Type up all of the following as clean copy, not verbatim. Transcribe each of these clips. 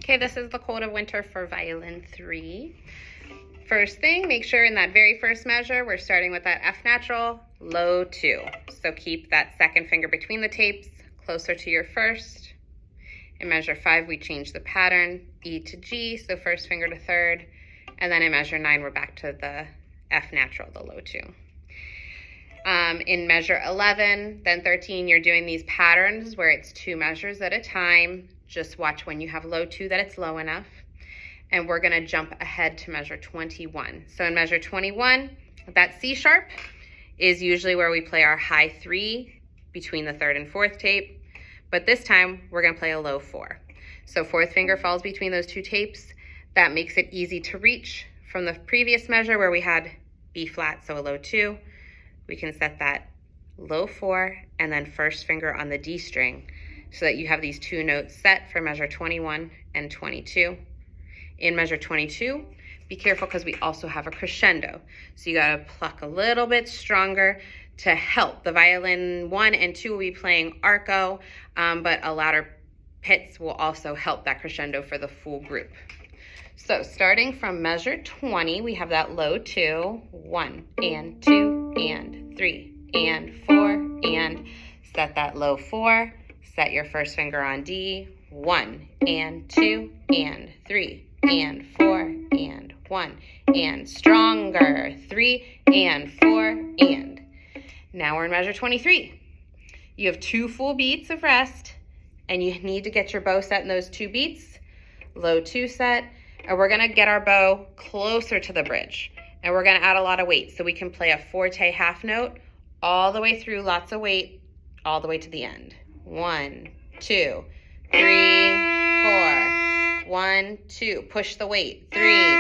Okay, this is the Cold of Winter for violin 3. First thing, make sure in that very first measure, we're starting with that F natural, low 2. So keep that second finger between the tapes, closer to your first. In measure 5, we change the pattern, E to G, so first finger to third. And then in measure 9, we're back to the F natural, the low 2. In measure 11, then 13, you're doing these patterns where it's 2 measures at a time. Just watch when you have low 2 that it's low enough. And we're gonna jump ahead to measure 21. So in measure 21, that C sharp is usually where we play our high 3 between the 3rd and 4th tape. But this time, we're gonna play a low 4. So 4th finger falls between those 2 tapes. That makes it easy to reach. From the previous measure where we had B flat, so a low 2, we can set that low 4 and then first finger on the D string so that you have these 2 notes set for measure 21 and 22. In measure 22, be careful because we also have a crescendo. So you gotta pluck a little bit stronger to help. The violin 1 and 2 will be playing arco, but a louder pits will also help that crescendo for the full group. So starting from measure 20, we have that low 2, 1 and 2 and 3 and 4 and set that low 4, set your first finger on D, 1 and 2 and 3 and 4 and 1 and stronger, 3 and 4 and. Now we're in measure 23. You have 2 full beats of rest and you need to get your bow set in those 2 beats, low 2 set, and we're gonna get our bow closer to the bridge and we're gonna add a lot of weight so we can play a forte half note all the way through, lots of weight, all the way to the end. 1, 2, 3, 4. 1, 2. Push the weight. 3,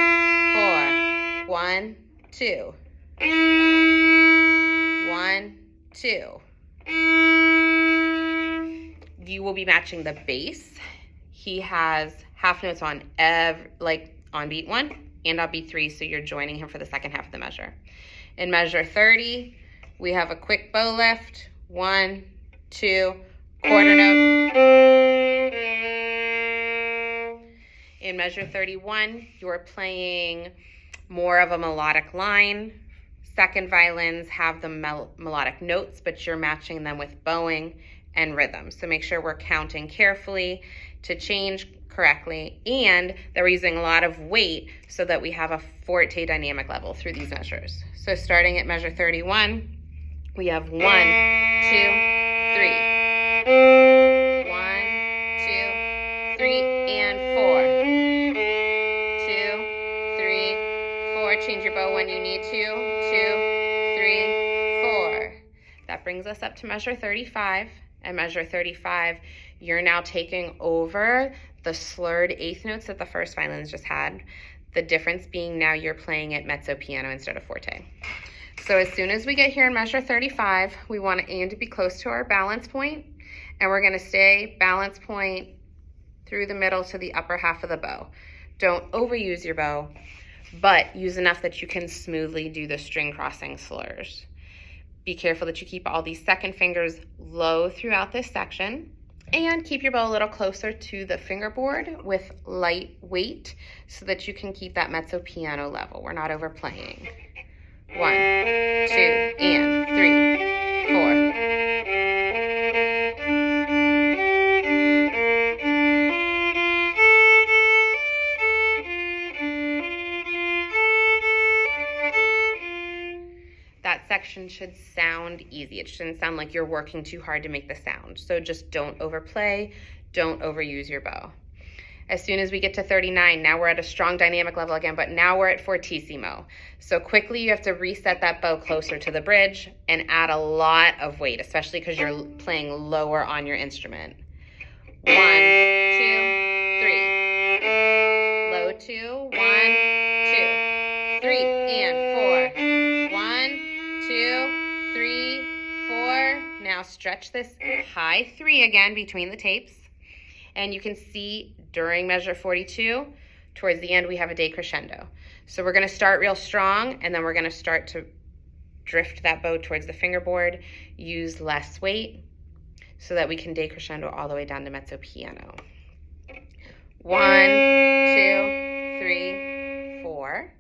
4. 1, 2. 1, 2. You will be matching the bass. He has half notes on on beat 1 and on beat 3, so you're joining him for the second half of the measure. In measure 30, we have a quick bow lift. 1, 2, quarter note. In measure 31, you're playing more of a melodic line. Second violins have the melodic notes, but you're matching them with bowing and rhythm. So make sure we're counting carefully to change correctly and that we're using a lot of weight so that we have a forte dynamic level through these measures. So starting at measure 31, we have 1, 2, 3. 1, 2, 3, and 4. 2, 3, 4. Change your bow when you need to. 2, 3, 4. That brings us up to measure 35. At measure 35, you're now taking over the slurred 8th notes that the first violins just had. The difference being now you're playing it mezzo piano instead of forte. So as soon as we get here in measure 35, we want to aim to be close to our balance point, and we're going to stay balance point through the middle to the upper half of the bow. Don't overuse your bow, but use enough that you can smoothly do the string crossing slurs. Be careful that you keep all these second fingers low throughout this section, and keep your bow a little closer to the fingerboard with light weight so that you can keep that mezzo piano level. We're not overplaying. 1, 2, and 3, 4. That section should sound easy. It shouldn't sound like you're working too hard to make the sound. So just don't overplay, don't overuse your bow. As soon as we get to 39, now we're at a strong dynamic level again, but now we're at fortissimo. So quickly you have to reset that bow closer to the bridge and add a lot of weight, especially because you're playing lower on your instrument. 1, 2, 3. Low 2, 1, 2, 3, and 4. 1, 2, 3, 4. Now stretch this high 3 again between the tapes. And you can see during measure 42, towards the end, we have a decrescendo. So we're gonna start real strong, and then we're gonna start to drift that bow towards the fingerboard, use less weight so that we can decrescendo all the way down to mezzo piano. 1, 2, 3, 4.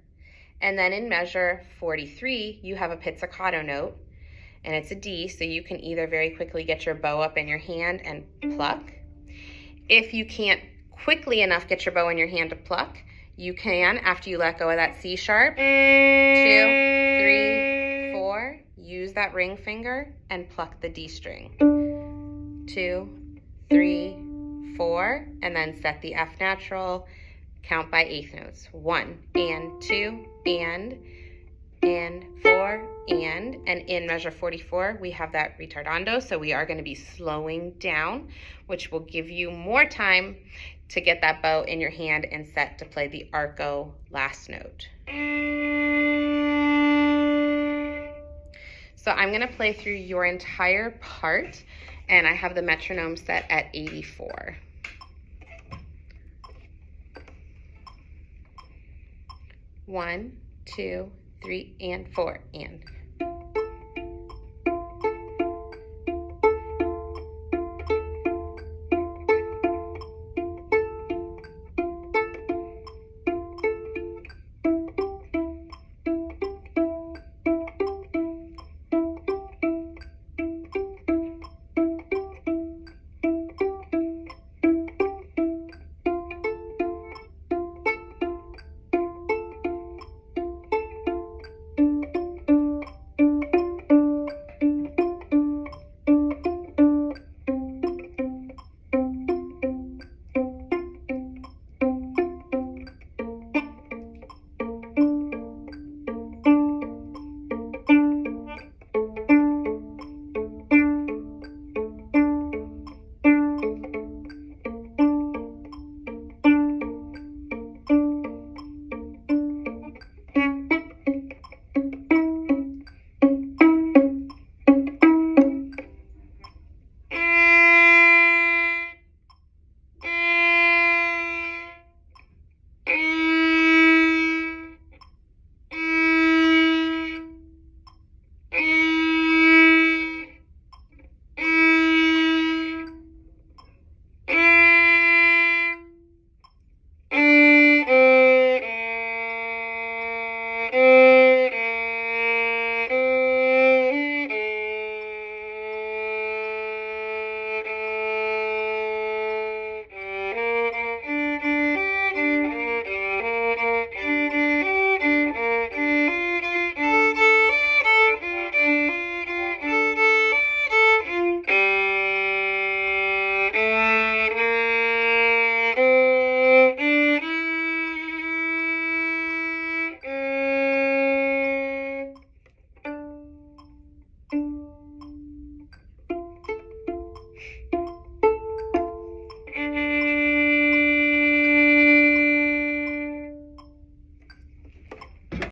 And then in measure 43, you have a pizzicato note, and it's a D, so you can either very quickly get your bow up in your hand and pluck. If you can't quickly enough get your bow in your hand to pluck, you can, after you let go of that C sharp, 2, 3, 4, use that ring finger and pluck the D string. 2, 3, 4, and then set the F natural, count by eighth notes. 1 and 2 and 4 and in measure 44 we have that ritardando, so we are going to be slowing down, which will give you more time to get that bow in your hand and set to play the arco last note. So I'm going to play through your entire part, and I have the metronome set at 84. 1, 2, 3, and 4, and